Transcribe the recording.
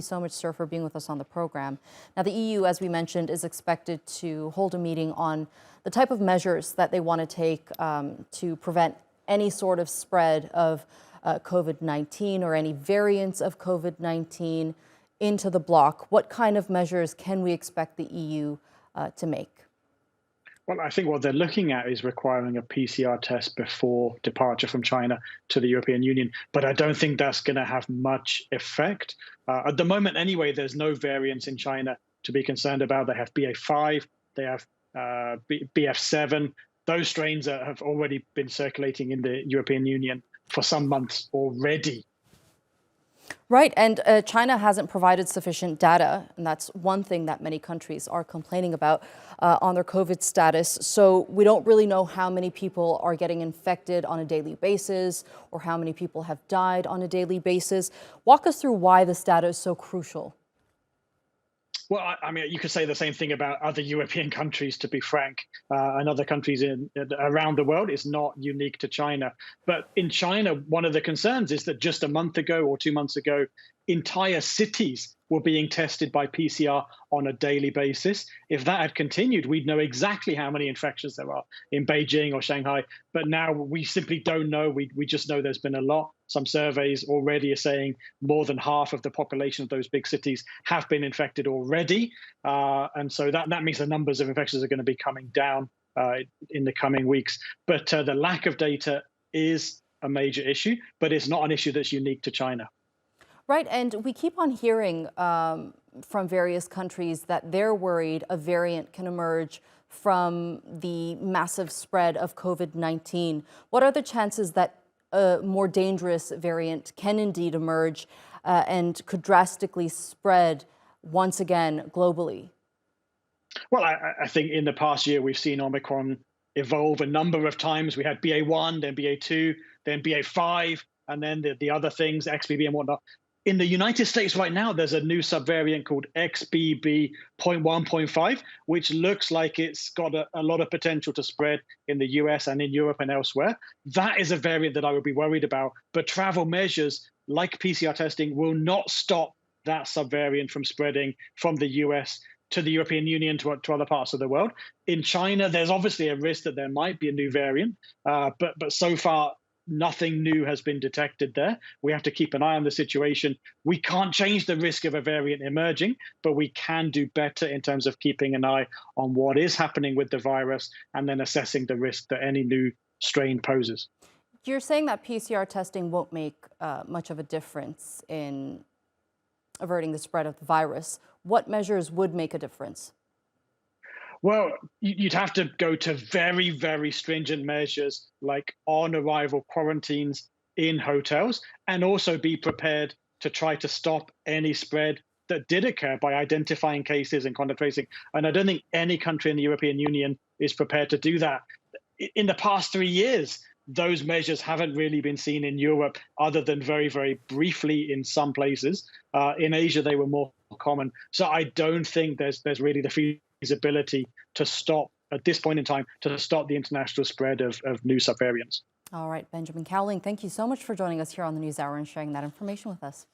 So much, sir, for being with us on the program. Now, the EU, as we mentioned, is expected to hold a meeting on the type of measures that they want to take to prevent any sort of spread of COVID-19 or any variants of COVID-19 into the bloc. What kind of measures can we expect the EU to make? Well, I think what they're looking at is requiring a PCR test before departure from China to the European Union. But I don't think that's going to have much effect. At the moment, anyway, there's no variants in China to be concerned about. They have BA5, they have BF7. Those strains have already been circulating in the European Union for some months already. Right, and China hasn't provided sufficient data, and that's one thing that many countries are complaining about on their COVID status. So we don't really know how many people are getting infected on a daily basis or how many people have died on a daily basis. Walk us through why this data is so crucial. Well, I mean, you could say the same thing about other European countries, to be frank, and other countries around the world. It's not unique to China. But in China, one of the concerns is that just a month ago or 2 months ago, entire cities were being tested by PCR on a daily basis. If that had continued, we'd know exactly how many infections there are in Beijing or Shanghai. But now we simply don't know. We just know there's been a lot. Some surveys already are saying more than half of the population of those big cities have been infected already. And so that means the numbers of infections are going to be coming down in the coming weeks. But the lack of data is a major issue, but it's not an issue that's unique to China. Right, and we keep on hearing from various countries that they're worried a variant can emerge from the massive spread of COVID-19. What are the chances that a more dangerous variant can indeed emerge and could drastically spread once again globally? Well, I think in the past year, we've seen Omicron evolve a number of times. We had BA1, then BA2, then BA5, and then the other things, XBB and whatnot. In the United States right now, there's a new subvariant called XBB.1.5, which looks like it's got a lot of potential to spread in the US and in Europe and elsewhere. That is a variant that I would be worried about. But travel measures like PCR testing will not stop that subvariant from spreading from the US to the European Union to other parts of the world. In China, there's obviously a risk that there might be a new variant, but so far, nothing new has been detected there. We have to keep an eye on the situation. We can't change the risk of a variant emerging, but we can do better in terms of keeping an eye on what is happening with the virus and then assessing the risk that any new strain poses. You're saying that PCR testing won't make much of a difference in averting the spread of the virus. What measures would make a difference? Well, you'd have to go to very, very stringent measures like on-arrival quarantines in hotels, and also be prepared to try to stop any spread that did occur by identifying cases and contact tracing. And I don't think any country in the European Union is prepared to do that. In the past 3 years, those measures haven't really been seen in Europe, other than very, very briefly in some places. In Asia, they were more common. So I don't think there's really the feasibility to stop, at this point in time, to stop the international spread of new subvariants. All right, Benjamin Cowling, thank you so much for joining us here on the NewsHour and sharing that information with us.